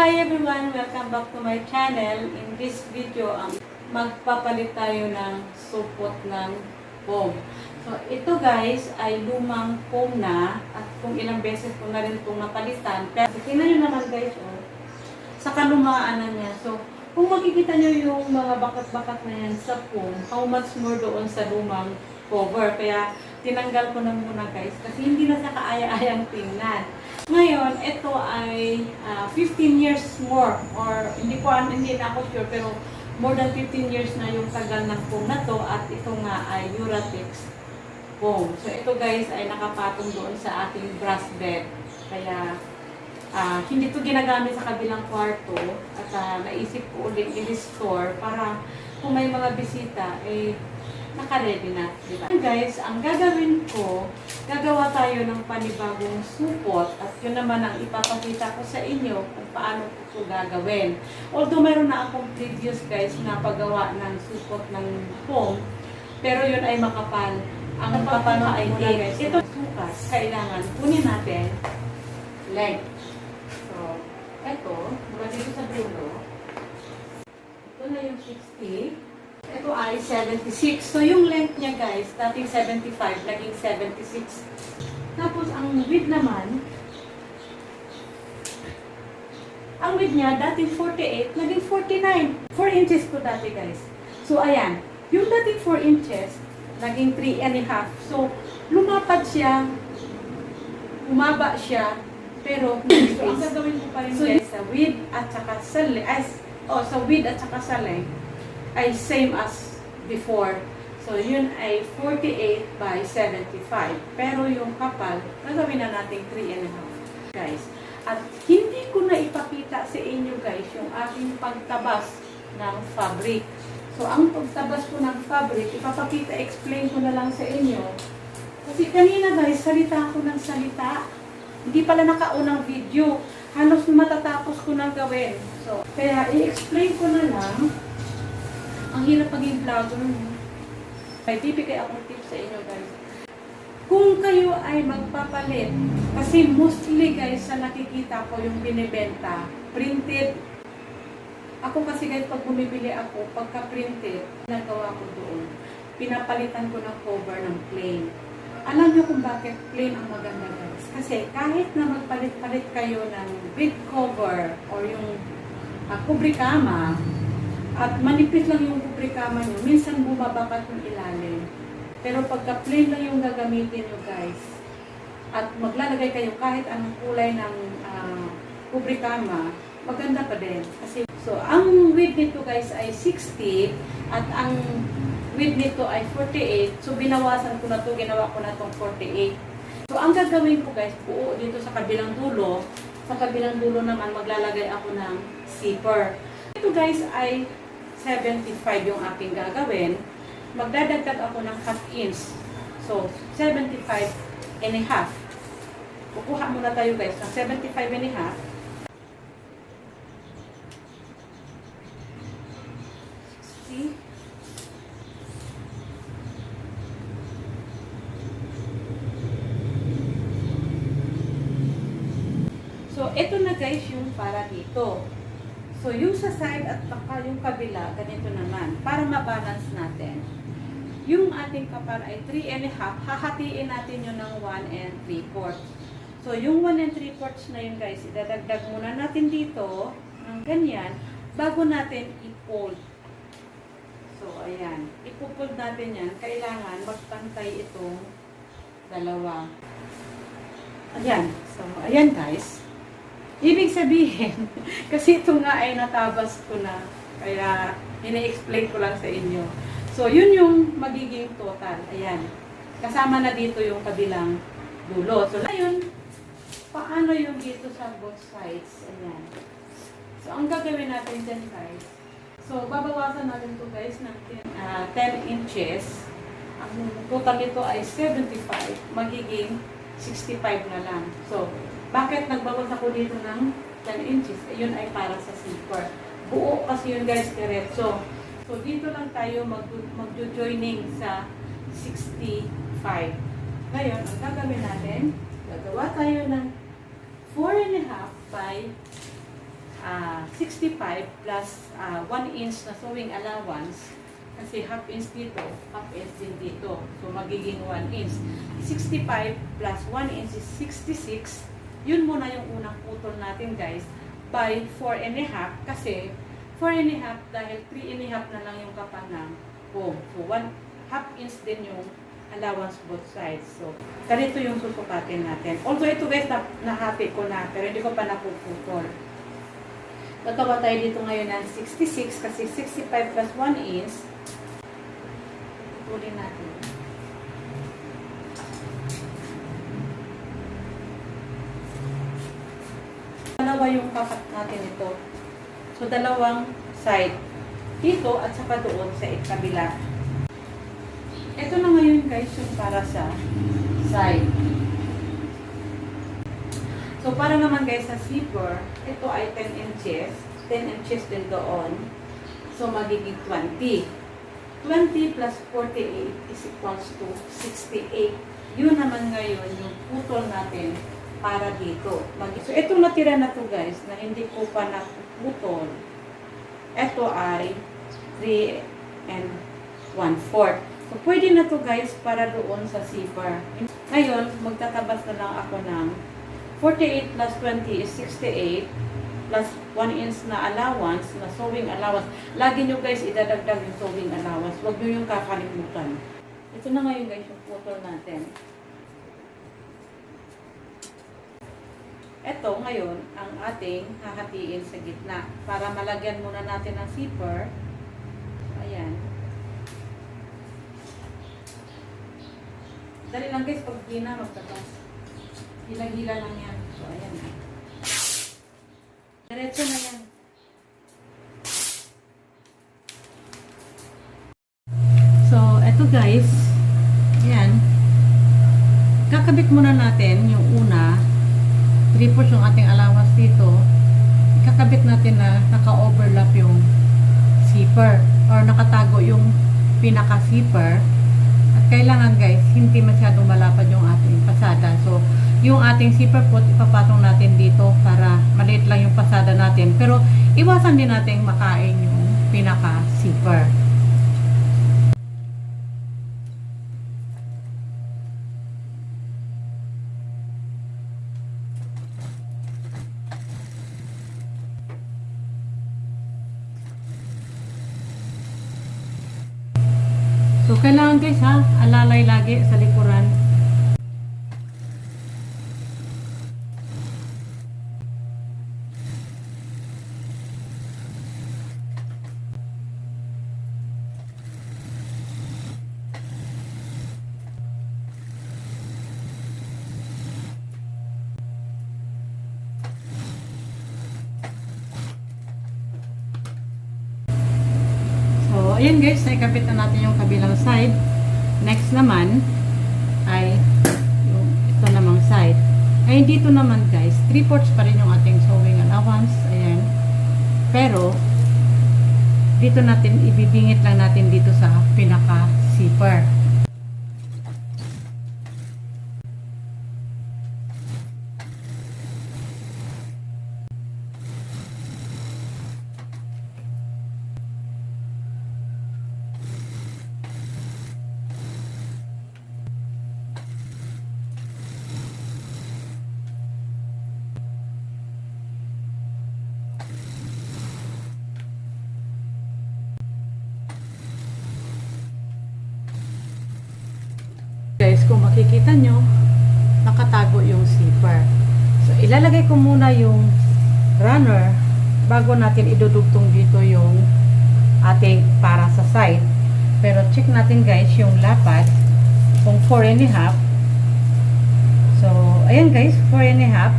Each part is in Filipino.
Hi everyone! Welcome back to my channel. In this video, magpapalit tayo ng supot ng foam. So, ito guys ay lumang foam na at kung ilang beses ko na rin itong napalitan. Pero tingnan nyo naman guys, sa kalumaan na niya. So, kung makikita nyo yung mga bakat-bakat na yan sa foam, how much more doon sa lumang cover. Kaya tinanggal ko na muna guys kasi hindi na siya kaaya-ayang tingnan. Ngayon, ito ay 15 years more or hindi na ako sure pero more than 15 years na yung tagal ng foam na to at ito nga ay Uratex foam. So ito guys ay nakapatong doon sa ating brass bed. Kaya hindi to ginagamit sa kabilang kwarto at naisip ko ulit i-restore para kung may mga bisita naka-ready na, di ba? Guys, ang gagawin ko, gagawa tayo ng panibagong supot at yun naman ang ipapakita ko sa inyo kung paano ko ito gagawin. Although mayroon na akong previous guys na paggawa ng supot ng foam, pero yun ay makapal. Ang papano ay guys, ito sukat, kailangan kunin natin length. So, ito, mula dito sa dulo, ito na yung 60. Ito ay 76. So, yung length niya guys, dating 75, naging 76. Tapos, ang width naman, ang width niya, dating 48, naging 49. 4 inches to dati guys. So, ayan. Yung dating 4 inches, naging 3.5. So, lumapad siya, umaba siya, pero, so, ang gagawin ko pa rin guys, sa width at saka sa length, sa width at saka sa length, ay same as before. So, yun ay 48 by 75. Pero yung kapal, gagawin na natin 3.5 guys. At hindi ko na ipakita sa inyo guys yung aking pagtabas ng fabric. So, ang pagtabas ko ng fabric, ipapakita, explain ko na lang sa inyo. Kasi kanina guys, salita ako ng salita. Hindi pala nakaunang video. Halos matatapos ko nang gawin. So, kaya i-explain ko na lang. Ang hirap maging vlogger. May bibigay akong tips sa inyo guys. Kung kayo ay magpapalit, kasi mostly guys sa nakikita ko yung binibenta, printed. Ako kasi guys pag bumibili ako, pagka printed, nagawa ko doon. Pinapalitan ko ng cover ng plain. Alam nyo kung bakit plain ang maganda guys? Kasi kahit na magpalit-palit kayo ng bed cover or yung kubrikama, at manipis lang yung kubrikama nyo, minsan bumabakat yung ilalim. Pero pagka plain lang yung gagamitin nyo guys, at maglalagay kayo kahit anong kulay ng kubrikama, maganda pa din. Kasi, so, ang width nito guys ay 60 at ang width nito ay 48. So, binawasan ko na to, ginawa ko na tong 48. So, ang gagawin ko guys, buo dito sa kabilang dulo. Sa kabilang dulo naman, maglalagay ako ng zipper. Ito guys ay 75 yung aking gagawin. Magdadagdag ako ng half inch. So, 75.5. Kukuha muna tayo guys ng 75.5. See? So, ito na guys yung para dito. So, yung sa side at saka yung kabila, ganito naman. Para ma-balance natin. Yung ating kapal ay 3.5, hahatiin natin yun ng 1 3/4. So, yung 1 3/4 na yun guys, idadagdag muna natin dito ng ganyan bago natin i-fold. So, ayan. I-fold natin yan. Kailangan magpantay itong dalawa. Ayan. So, ayan guys. Ibig sabihin, kasi ito nga ay natabas ko na, kaya ina-explain ko lang sa inyo. So, yun yung magiging total. Ayan. Kasama na dito yung kabilang dulo. So, ngayon, paano yung dito sa both sides? Ayan. So, ang gagawin natin dyan guys. So, babawasan natin to guys ng 10 inches. Ang total nito ay 75. Magiging 65 na lang. So, bakit nagbawas ako dito ng 10 inches? Yun ay para sa zipper. Buo kasi yun guys, diretso. So, dito lang tayo mag-joining sa 65. Ngayon, ang gagawin natin, gagawa tayo ng 4.5 by 65 plus 1 inch na sewing allowance. Kasi half inch dito, half inch din dito. So, magiging 1 inch. 65 plus 1 inch is 66. Yun muna yung unang putol natin, guys, by 4.5. Kasi, 4.5 dahil 3.5 na lang yung kapal ng foam. So, 1/2 inch din yung allowance both sides. So, ganito yung susukatin natin. Although ito, guys, nahati ko na, pero hindi ko pa napuputol. Tatawa tayo dito ngayon ng 66 kasi 65 plus 1 inch. Putulin natin. Dalawa yung kakat natin ito. So, dalawang side. Dito at saka doon sa kabila. Ito na ngayon, guys, yung para sa side. So, para naman, guys, sa zipper, ito ay 10 inches. 10 inches din doon. So, magiging 20. 20 plus 48 is equals to 68. Yun naman ngayon yung putol natin para dito. So, itong natira na to, guys, na hindi ko pa naputol, ito ay 3 1/4. So, pwede na to, guys, para doon sa zipper. Ngayon, magtatabas na lang ako ng 48 plus 20 is 68 plus 1 inch na allowance, na sewing allowance. Lagi nyo, guys, idadagdag yung sewing allowance. Huwag nyo yung kakalimutan. Ito na ngayon, guys, yung putol natin. Ito ngayon ang ating hahatiin sa gitna para malagyan muna natin ng zipper. Ayan. Dali lang, guys, pag di na magtatas. Hila-hila lang yan. So, ayan. Diretso na yan. So, eto, guys. Ayan. Kakabit muna natin yung una. 3/4 yung ating allowance dito. Kakabit natin na naka-overlap yung zipper or nakatago yung pinaka-zipper. At kailangan, guys, hindi masyadong malapad yung ating pasada. So, yung ating zipper po, ipapatong natin dito para maliit lang yung pasada natin. Pero, iwasan din natin makain yung pinaka-zipper. So, kailangan, guys, ha, alalay lagi sa likuran. Ayan, guys, naikabit na natin yung kabilang side. Next naman ay yung ito namang side. Ay dito naman, guys, 3/4 pa rin yung ating sewing allowance. Ayan. Pero dito natin ibibingit lang natin dito sa pinaka zipper. Guys, kung makikita nyo, nakatago yung zipper. So, ilalagay ko muna yung runner bago natin idudugtong dito yung ating para sa side. Pero check natin, guys, yung lapad kung 4.5. So, ayan, guys, 4.5.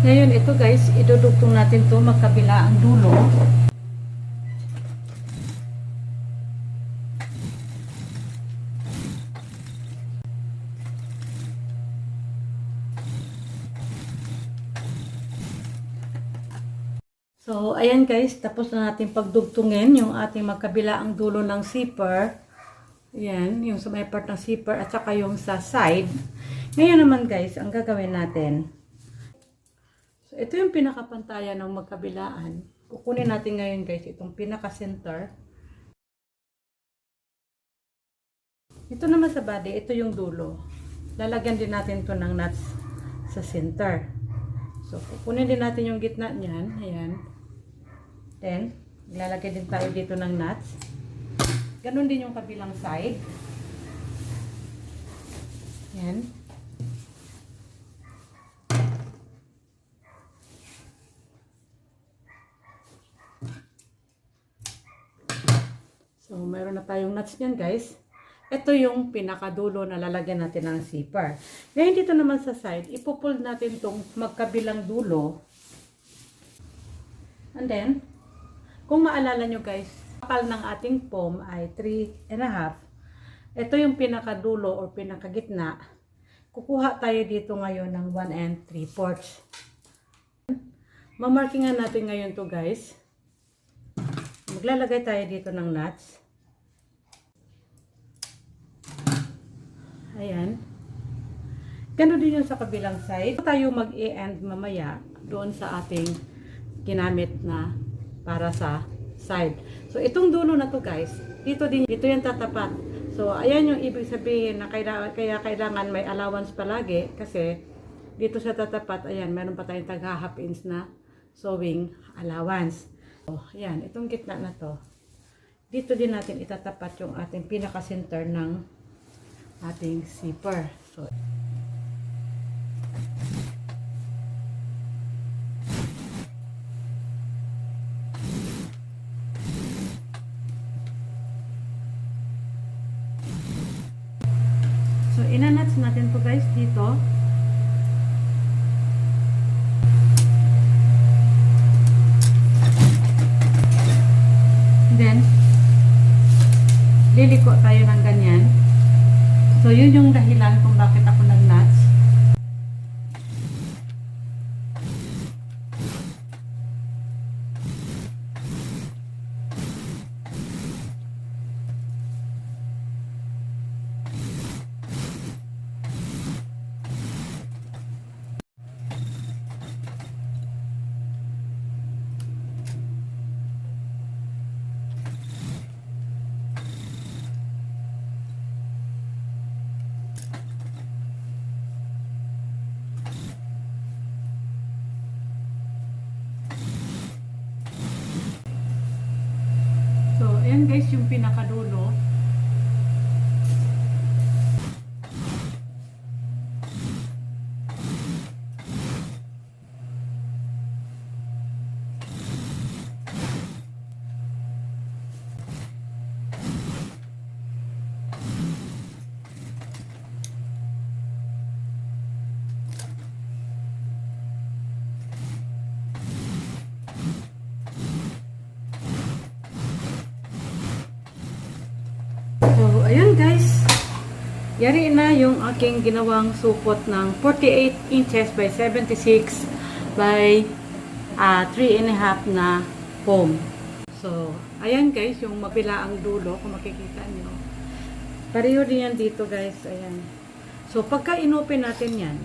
Ngayon, ito, guys, idudugtong natin to magkabila ang dulo. So, ayan, guys, tapos na natin pagdugtungin yung ating magkabilaang dulo ng zipper. Yan, yung sa may part ng zipper at saka yung sa side. Ngayon naman guys, ang gagawin natin. So, ito yung pinakapantayan ng magkabilaan. Kukunin natin ngayon guys, itong pinaka-center. Ito naman sa body, ito yung dulo. Lalagyan din natin to ng nuts sa center. So, kukunin din natin yung gitna niyan. Ayan. Then, lalagay din tayo dito ng nuts. Ganon din yung kabilang side. Yan. So, mayroon na tayong nuts niyan guys. Ito yung pinakadulo na lalagyan natin ng zipper. Ngayon dito naman sa side, ipupull natin tong magkabilang dulo. And then, kung maalala nyo guys, kapal ng ating foam ay 3.5. Ito yung pinakadulo o pinakagitna. Kukuha tayo dito ngayon ng 1 3/4. Mamarkingan natin ngayon to guys. Maglalagay tayo dito ng nuts. Ayan. Ganun din yung sa kabilang side. Tayo mag-e-end mamaya doon sa ating ginamit na para sa side. So, itong dulo na to guys, dito yung tatapat. So, ayan yung ibig sabihin na kaya kailangan may allowance palagi kasi dito sa tatapat, ayan, meron pa tayong tag half inch na sewing allowance. So, ayan, itong gitna na to. Dito din natin itatapat yung ating pinaka-center ng ating zipper. So, inanats natin to guys dito. Then, liliko tayo ng ganyan. So, yun yung dahilan kung bakit ako nag-nuts. Ayan guys, yung pinakadulo. So, ayan guys. Yari na yung aking ginawang supot ng 48 inches by 76 by 3.5 na foam. So, ayan guys, yung mabilaang dulo, kung makikita nyo. Pareho din yan dito guys. Ayan. So, pagka inopen natin yan,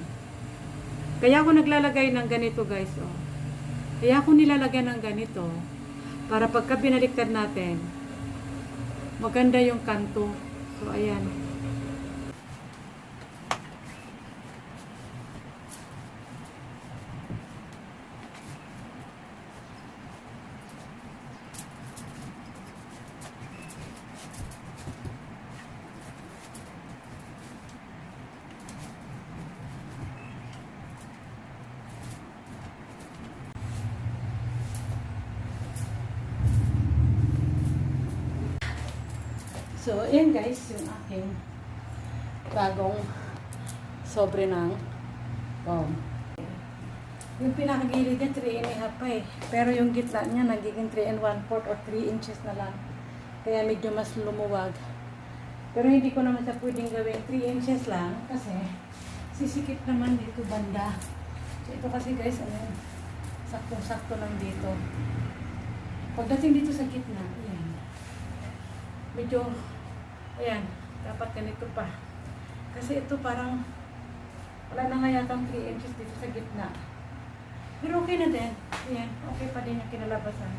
kaya ako naglalagay ng ganito guys. Oh. Kaya ako nilalagyan ng ganito para pagka binaliktad natin, maganda yung kanto. So, ayan. So, ayan guys, yung aking bagong sobre ng foam. Yung pinakagilid niya, 3.5 pa eh. Pero yung gitna niya, nagiging 3.1/4 or 3 inches na lang. Kaya medyo mas lumuwag. Pero hindi ko naman siya pwedeng gawin 3 inches lang kasi sisikip naman dito banda. So, ito kasi guys, ano, saktong-sakto lang dito. Pagdating dito sa gitna, ayan. Medyo Ayan, dapat ganito pa. Kasi ito parang wala na nga yatang 3 inches dito sa gitna. Pero okay na din. Ayan, okay pa din yung kinalabasan.